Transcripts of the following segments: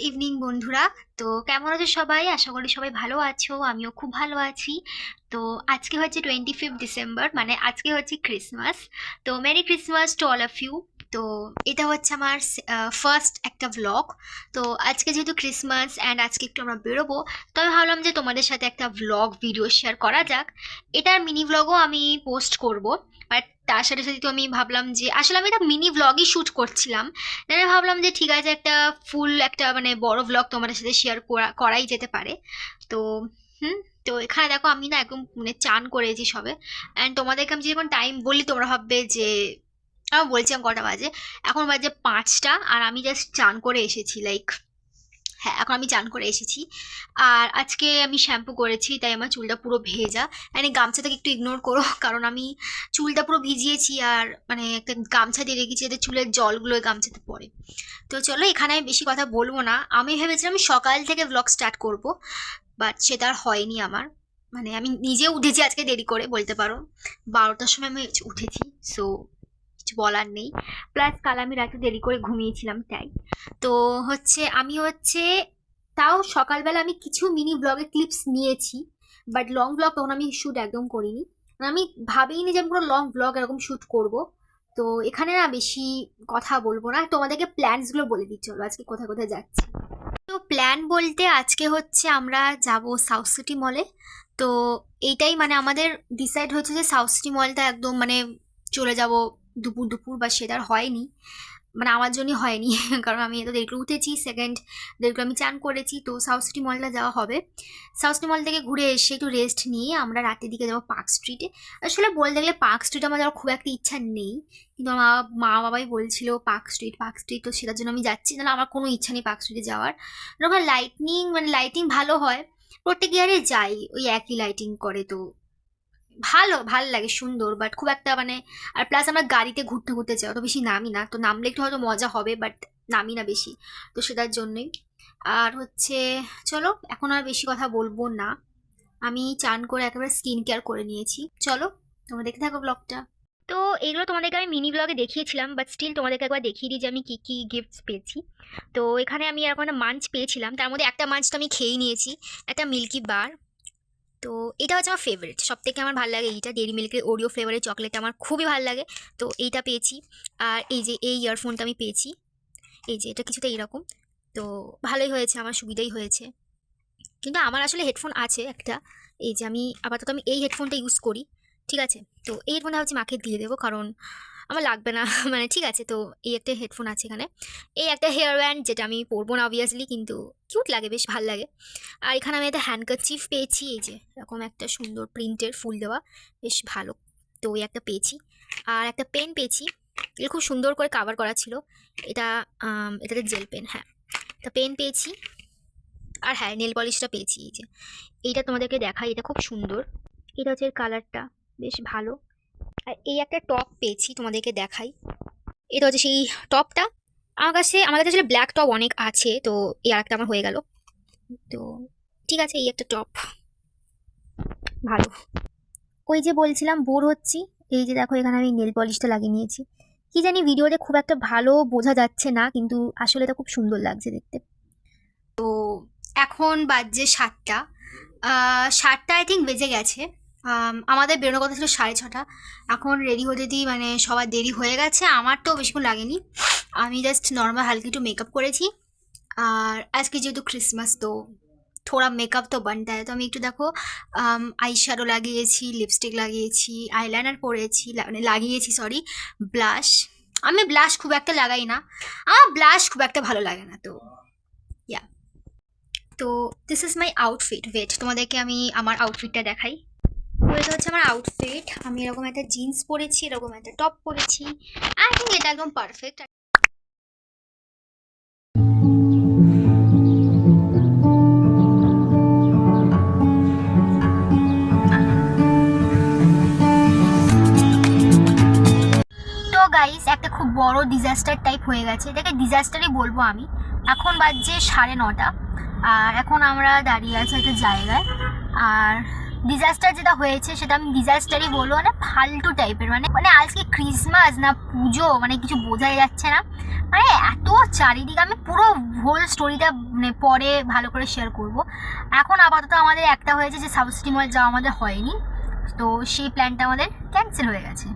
Evening বন্ধুরা। তো কেমন আছো সবাই? আশা করি সবাই ভালো আছো, আমিও খুব ভালো আছি। তো আজকে হচ্ছে 25 ডিসেম্বর, মানে আজকে হচ্ছে ক্রিসমাস। তো merry Christmas to all of you. তো এটা হচ্ছে আমার ফার্স্ট একটা ভ্লগ। তো আজকে যেহেতু ক্রিসমাস অ্যান্ড আজকে একটু আমরা বেরোবো, তো আমি ভাবলাম যে তোমাদের সাথে একটা ভ্লগ ভিডিও শেয়ার করা যাক। এটার মিনি ভ্লগও আমি পোস্ট করব, বাট তার সাথে সাথে তো আমি ভাবলাম যে আসলে আমি একটা মিনি ভ্লগই শ্যুট করছিলাম। তাই ভাবলাম যে ঠিক আছে, একটা ফুল একটা মানে বড় ভ্লগ তোমাদের সাথে শেয়ার করাই যেতে পারে। তো হুম। তো এখানে দেখো আমি না একদম মানে চান করেছি সবে। অ্যান্ড তোমাদেরকে আমি যখন টাইম বলি তোমরা ভাববে যে আমি বলছিলাম কটা বাজে। এখন বাজে 5টা আর আমি জাস্ট চান করে এসেছি, লাইক হ্যাঁ এখন আমি চান করে এসেছি। আর আজকে আমি শ্যাম্পু করেছি তাই আমার চুলটা পুরো ভেজা। মানে গামছাটাকে একটু ইগনোর করো, কারণ আমি চুলটা পুরো ভিজিয়েছি আর মানে একটা গামছা দিয়ে রেখেছি যাতে চুলের জলগুলো ওই গামছাতে পড়ে। তো চলো এখানে আমি বেশি কথা বলবো না। আমি ভেবেছিলাম আমি সকাল থেকে ব্লগ স্টার্ট করব, বাট সেটা আর হয়নি আমার। মানে আমি নিজে উঠেছি আজকে দেরি করে বলতে পারো, 12টার সময় আমি উঠেছি। সো কিছু বলার নেই। প্লাস কাল আমি রাতে দেরি করে ঘুমিয়েছিলাম তাই। তো আমি তাও সকালবেলা আমি কিছু মিনি ব্লগের ক্লিপস নিয়েছি, বাট লং ব্লগ তখন আমি শ্যুট একদম করিনি। আমি ভাবিনি যে আমি পুরো লং ব্লগ এরকম শ্যুট করব। তো এখানে না বেশি কথা বলবো না, তোমাদেরকে প্ল্যানসগুলো বলে দিই চলো আজকে কোথায় কোথায় যাচ্ছি। তো প্ল্যান বলতে আজকে হচ্ছে আমরা যাব সাউথ সিটি মলে। তো এইটাই মানে আমাদের ডিসাইড হয়েছে যে সাউথ সিটি মলটা একদম মানে চলে যাব দুপুর দুপুর, বা সেটা আর হয়নি। মানে আমার জন্যই হয়নি কারণ আমি এত দেরি করে উঠেছি, সেকেন্ড দেরি করে আমি চান করেছি। তো সাউথ সিটি মলটা যাওয়া হবে। সাউথ সিটি মল থেকে ঘুরে এসে একটু রেস্ট নিয়ে আমরা রাতের দিকে যাবো পার্ক স্ট্রিটে। আসলে বলতে গেলে পার্ক স্ট্রিট আমার যাওয়ার খুব একটা ইচ্ছা নেই, কিন্তু আমার মা বাবাই বলছিল পার্ক স্ট্রিট, তো সেটার জন্য আমি যাচ্ছি। নাহলে আমার কোনো ইচ্ছা নেই পার্ক স্ট্রিটে যাওয়ার। ওখানে লাইটিং ভালো হয়। প্রত্যেক ইয়ারে যাই, ওই একই লাইটিং করে, তো ভাল লাগে, সুন্দর, বাট খুব একটা মানে। আর প্লাস আমরা গাড়িতে ঘুরতে ঘুরতে যাই, অত বেশি নামি না। তো নামলে একটু হয়তো মজা হবে, বাট নামি না বেশি। তো সেটার জন্যই। আর হচ্ছে চলো এখন আর বেশি কথা বলবো না। আমি চান করে একেবারে স্কিন কেয়ার করে নিয়েছি। চলো তোমরা দেখতে থাকো ব্লগটা। তো এগুলো তোমাদেরকে আমি মিনি ব্লগে দেখিয়েছিলাম, বাট স্টিল তোমাদেরকে একবার দেখিয়ে দিই যে আমি কী কী গিফটস পেয়েছি। তো এখানে আমি এরকম একটা মাঞ্চ পেয়েছিলাম, তার মধ্যে একটা মাঞ্চ তো আমি খেয়েই নিয়েছি, একটা মিল্কি বার। তো এটা হচ্ছে আমার ফেভারিট, সব থেকে আমার ভালো লাগে এইটা, ডেরি মিল্কের ওরিও ফ্লেভারের চকলেট আমার খুবই ভালো লাগে। তো এইটা পেয়েছি। আর এই যে এই ইয়ারফোনটা আমি পেয়েছি, এই যে এটা কিছুটা এইরকম। তো ভালোই হয়েছে, আমার সুবিধাই হয়েছে। কিন্তু আমার আসলে হেডফোন আছে একটা, এই যে আমি আপাতত আমি এই হেডফোনটা ইউজ করি। ঠিক আছে, তো এই হেডফোনটা হচ্ছে মাকে দিয়ে দেবো, কারণ আমার লাগবে না মানে ঠিক আছে। তো এই একটা হেডফোন আছে এখানে। এই একটা হেয়ার ব্যান্ড যেটা আমি পরবো না অবভিয়াসলি, কিন্তু কিউট লাগে, বেশ ভাল লাগে। আর এখানে আমি একটা হ্যান্ডকারচিফ পেয়েছি, এই যে এরকম একটা সুন্দর প্রিন্টের ফুল দেওয়া, বেশ ভালো। তো ওই একটা পেয়েছি। আর একটা পেন পেয়েছি, এটা খুব সুন্দর করে কাভার করা ছিল। এটা এটাতে জেল পেন, হ্যাঁ। তা পেন পেয়েছি। আর হ্যাঁ, নেল পলিশটা পেয়েছি, এই যে এইটা তোমাদেরকে দেখাই, এটা খুব সুন্দর। এটা হচ্ছে এর কালারটা, বেশ ভালো। আর এই একটা টপ পেয়েছি, তোমাদেরকে দেখাই। এটা হচ্ছে সেই টপটা। আমার কাছে আসলে ব্ল্যাক টপ অনেক আছে, তো এই আরেকটা আমার হয়ে গেল। তো ঠিক আছে, এই একটা টপ ভালো। ওই যে বলছিলাম বোর হচ্ছি, এই যে দেখো এখানে আমি নেল পলিশটা লাগিয়ে নিয়েছি। কি জানি ভিডিওতে খুব একটা ভালো বোঝা যাচ্ছে না, কিন্তু আসলে এটা খুব সুন্দর লাগছে দেখতে। তো এখন বাজছে 7টা। 7টা আই থিঙ্ক বেজে গেছে। আমাদের বেরোনোর কথা ছিল 6:30। এখন রেডি হতে দিই মানে সবার দেরি হয়ে গেছে, আমার তো বেশিক্ষণ লাগেনি। আমি জাস্ট নর্মাল হালকা একটু মেকআপ করেছি। আর আজকে যেহেতু ক্রিসমাস, তো থোড়া মেকআপ তো বানটা হয়। তো আমি একটু দেখো আই শ্যাডো লাগিয়েছি, লিপস্টিক লাগিয়েছি, আইলাইনার পরেছি, মানে লাগিয়েছি সরি, ব্লাশ। আমি ব্লাশ খুব একটা লাগাই না, আমার ব্লাশ খুব একটা ভালো লাগে না। তো ইয়া, তো this is my outfit. Wait, তোমাদেরকে আমি আমার আউটফিটটা দেখাই। তো এটা হচ্ছে আমার আউটফিট। আমি এরকম একটা জিন্স পরেছি, এরকম একটা টপ পরেছি। আই থিঙ্ক এটা একদম পারফেক্ট। তো গাইস, একটা খুব বড় ডিজাস্টার টাইপ হয়ে গেছে, এটাকে ডিজাস্টারই বলবো আমি। এখন বাজছে 9:30, আর এখন আমরা দাঁড়িয়ে আছি একটা জায়গায়। আর ডিজাস্টার যেটা হয়েছে সেটা আমি ডিজাস্টারই বলবো, মানে ফালতু টাইপের, মানে মানে আজকে ক্রিসমাস না পুজো মানে কিছু বোঝাই যাচ্ছে না, মানে এত চারিদিকে। আমি পুরো হোল স্টোরিটা মানে পরে ভালো করে শেয়ার করব। এখন আপাতত আমাদের একটা হয়েছে যে সাউথ সিটি মল যাওয়া আমাদের হয়নি, তো সেই প্ল্যানটা আমাদের ক্যান্সেল হয়ে গেছে।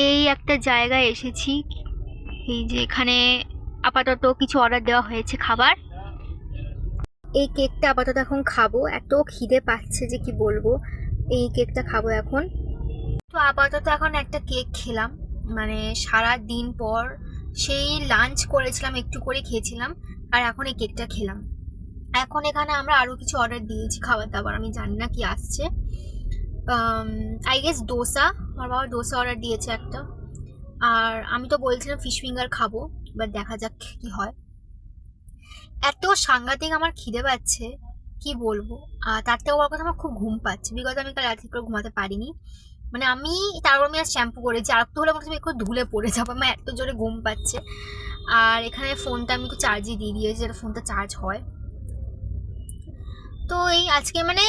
এই একটা জায়গায় এসেছি, এই যে এখানে আপাতত কিছু অর্ডার দেওয়া হয়েছে খাবার। এই কেকটা আপাতত এখন খাবো, এত খিদে পাচ্ছে যে কি বলবো। এই কেকটা খাবো এখন। তো আপাতত এখন একটা কেক খেলাম, মানে সারা দিন পর সেই লাঞ্চ করেছিলাম, একটু করে খেয়েছিলাম, আর এখন এই কেকটা খেলাম। এখন এখানে আমরা আরও কিছু অর্ডার দিয়েছি খাবার দাবার, আমি জানি না কি আসছে। আই গেস ডোসা, আমার বাবা ডোসা অর্ডার দিয়েছে একটা। আর আমি তো বলছিলাম ফিশ ফিঙ্গার খাবো, এবার দেখা যাক কি হয়। এত সাংঘাতিক আমার খিদে পাচ্ছে কি বলবো। আর তার থেকে বড় কথা আমার খুব ঘুম পাচ্ছে, বিগত আমি কাল রাত্রি করে ঘুমাতে পারিনি। মানে আমি তারপর আমি আর শ্যাম্পু করেছি, আর তো হলে মনে হচ্ছে একটু ধুলে পড়ে যাবো, আমার এত জোরে ঘুম পাচ্ছে। আর এখানে ফোনটা আমি একটু চার্জে দিয়ে দিয়েছি, যেটা ফোনটা চার্জ হয়। তো এই আজকে মানে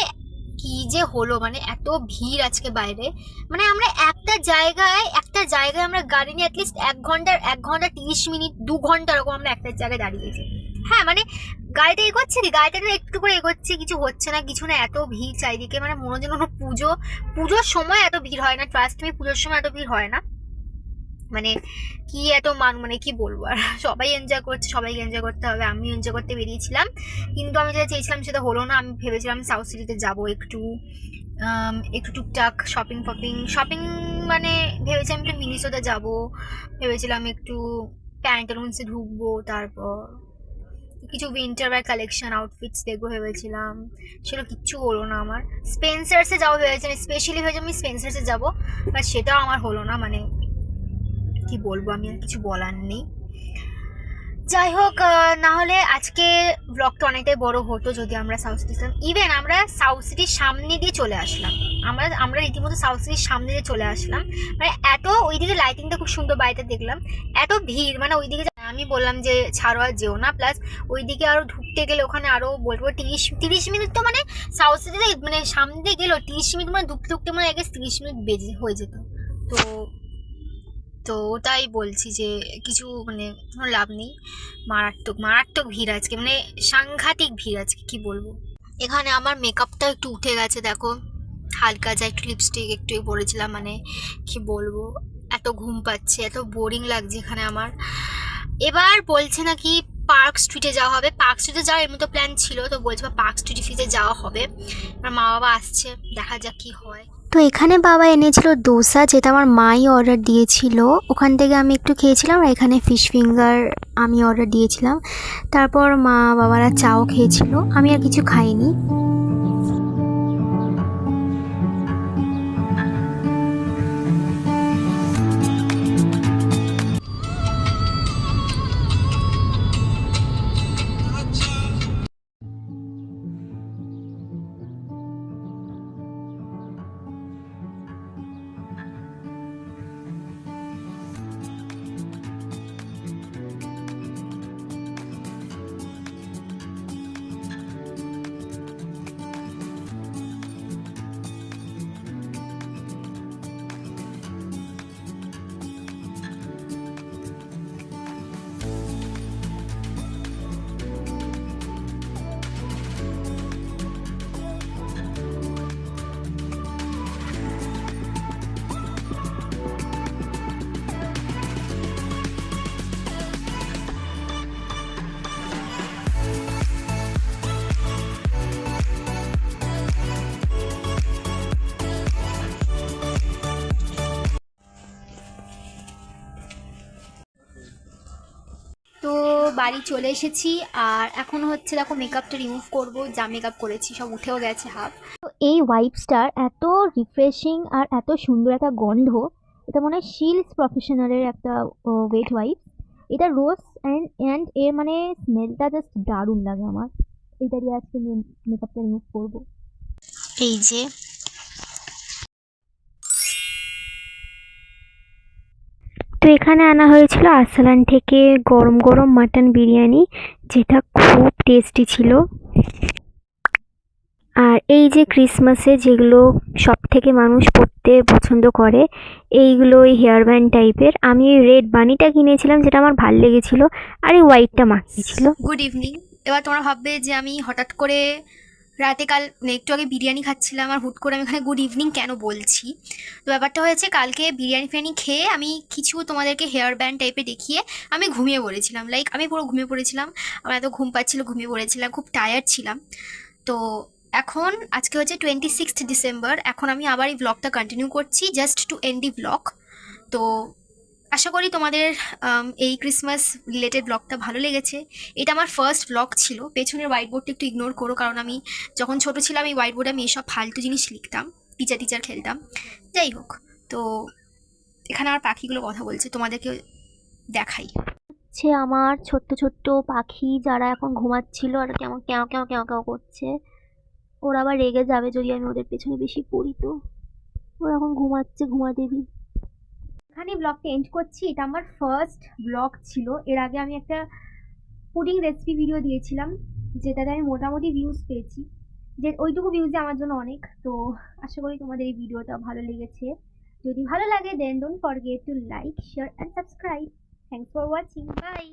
কি যে হলো, মানে এত ভিড় আজকে বাইরে। মানে আমরা একটা জায়গায় আমরা গাড়ি নিয়ে অ্যাটলিস্ট 1 ঘন্টা 30 মিনিট 2 ঘন্টা এরকম আমরা একটা জায়গায় দাঁড়িয়েছি। হ্যাঁ মানে গাড়িটা এগোচ্ছে কি, গাড়িটা একটু করে এগোচ্ছে, কিছু হচ্ছে না কিছু না, এত ভিড় চারিদিকে। মানে মনে হচ্ছে কোনো পুজোর সময় এত ভিড় হয় না, ট্রাস্ট মি পুজোর সময় এত ভিড় হয় না। মানে কি এত মানে কি বলবো আর, সবাই এনজয় করছে, সবাইকে এনজয় করতে হবে, আমি এনজয় করতে বেরিয়েছিলাম, কিন্তু আমি যেটা চেয়েছিলাম সেটা হলো না। আমি ভেবেছিলাম সাউথ সিটিতে যাবো একটু টুকটাক শপিং মানে ভেবেছিলাম একটু মিনিসোতে যাবো, ভেবেছিলাম একটু প্যান্টালুন্সে ঢুকবো, তারপর কিছু উইন্টার ওয়্যার কালেকশন আউটফিটস দেখবো ভেবেছিলাম, সেটা কিচ্ছু হলো না। আমার স্পেন্সার্সে যাবো ভেবেছিলাম, স্পেশালি ভেবেছিলাম আমি স্পেন্সার্সে যাবো, বাট সেটাও আমার হলো না। মানে কি বলবো, আমি আর কিছু বলার নেই। যাই হোক, না হলে আজকে ব্লগটা অনেকটাই বড় হতো যদি আমরা সাউথ সিটি ইভেন আমরা সাউথ সিটির সামনে দিয়ে চলে আসলাম, আমরা রীতিমতো সাউথ সিটির সামনে দিয়ে চলে আসলাম। মানে এত ওইদিকে লাইটিংটা খুব সুন্দর, বাড়িতে দেখলাম এত ভিড়, মানে ওইদিকে আমি বললাম যে ছাড়ো আর যেও না, প্লাস ওইদিকে আরো ঢুকতে গেলে ওখানে আরো বলবো 30 মিনিট, তো মানে সাউথ সিটিতে মানে সামনে দিয়ে গেলেও 30 মিনিট, মানে ঢুকতে মানে আগে 30 মিনিট বেজে হয়ে যেত। তো তো ওটাই বলছি যে কিছু মানে কোনো লাভ নেই। মারাত্মক ভিড় আজকে, মানে সাংঘাতিক ভিড় আজকে, কি বলবো। এখানে আমার মেকআপটা একটু উঠে গেছে দেখো, হালকা যা একটু লিপস্টিক একটু পরেছিলাম, মানে কি বলবো, এত ঘুম পাচ্ছে, এত বোরিং লাগছে এখানে আমার। এবার বলছে নাকি পার্ক স্ট্রিটে যাওয়া হবে, পার্ক স্ট্রিটে যাওয়ার এমনি তো প্ল্যান ছিল, তো বলছে পার্ক স্ট্রিটে যাওয়া হবে। আমার মা বাবা আসছে, দেখা যাক কি হয়। তো এখানে বাবা এনেছিল ডোসা, যেটা আমার মাই অর্ডার দিয়েছিল, ওখান থেকে আমি একটু খেয়েছিলাম। আর এখানে ফিশ ফিঙ্গার আমি অর্ডার দিয়েছিলাম, তারপর মা বাবারা চাও খেয়েছিল, আমি আর কিছু খাইনি। তো বাড়ি চলে এসেছি, আর এখন হচ্ছে দেখো মেকআপটা রিমুভ করব, যা মেকআপ করেছি সব উঠেও গেছে হাফ। তো এই ওয়াইপসটার এত রিফ্রেশিং আর এত সুন্দর একটা গন্ধ, এটা মনে হয় শিলস প্রফেশনালের একটা ওয়েট ওয়াইপ। এটা রোজ অ্যান্ড এর মানে স্মেলটা জাস্ট দারুণ লাগে আমার। এইটা দিয়ে আজকে মেকআপটা রিমুভ করব। এই যে তো এখানে আনা হয়েছিল আরসালান থেকে গরম গরম মাটন বিরিয়ানি, যেটা খুব টেস্টি ছিল। আর এই যে ক্রিসমাসে যেগুলো সব থেকে মানুষ পরতে পছন্দ করে, এইগুলো ওই হেয়ার ব্যান্ড টাইপের। আমি ওই রেড বানিটা কিনেছিলাম, যেটা আমার ভাল লেগেছিল, আর এই হোয়াইটটা মাখিয়েছিল। Good evening. এবার তোমরা ভাববে যে আমি হঠাৎ করে রাতে একটু আগে বিরিয়ানি খাচ্ছিলাম আর হুট করে আমি এখানে গুড ইভিনিং কেন বলছি। তো ব্যাপারটা হয়েছে, কালকে বিরিয়ানি ফিরিয়ানি খেয়ে আমি কিছু তোমাদেরকে হেয়ার ব্যান্ড টাইপের দেখিয়ে আমি ঘুমিয়ে পড়েছিলাম। আমি পুরো ঘুমিয়ে পড়েছিলাম। আমার এত ঘুম পাচ্ছিল, ঘুমিয়ে পড়েছিলাম, খুব টায়ার্ড ছিলাম। তো এখন আজকে হচ্ছে 26 ডিসেম্বর। এখন আমি আবার এই ব্লগটা কন্টিনিউ করছি, just to end the blog. তো আশা করি তোমাদের এই ক্রিসমাস রিলেটেড ব্লগটা ভালো লেগেছে। এটা আমার ফার্স্ট ব্লগ ছিল। পেছনের হোয়াইট বোর্ডটা একটু ইগনোর করো, কারণ আমি যখন ছোট ছিলাম এই হোয়াইট বোর্ডে আমি এইসব ফালতু জিনিস লিখতাম, টিচার খেলতাম। যাই হোক, তো এখানে আমার পাখিগুলো কথা বলছে, তোমাদেরকে দেখাই। হচ্ছে আমার ছোট্ট ছোট্ট পাখি, যারা এখন ঘুমাচ্ছিল আর কেমন ক্যাও ক্যাও ক্যাও ক্যাও করছে। ওরা আবার রেগে যাবে যদি আমি ওদের পেছনে বেশি পড়ি। তো ওরা এখন ঘুমাচ্ছে, ঘুমাতে দিই। এখানে ব্লগটা এন্ড করছি। এটা আমার ফার্স্ট ব্লগ ছিল। এর আগে আমি একটা পুডিং রেসিপি ভিডিও দিয়েছিলাম, যেটাতে আমি মোটামুটি ভিউজ পেয়েছি, যে ওইটুকু ভিউজে আমার জন্য অনেক। তো আশা করি তোমাদের এই ভিডিওটা ভালো লেগেছে। যদি ভালো লাগে then don't forget to like, share and subscribe. Thanks for watching, by.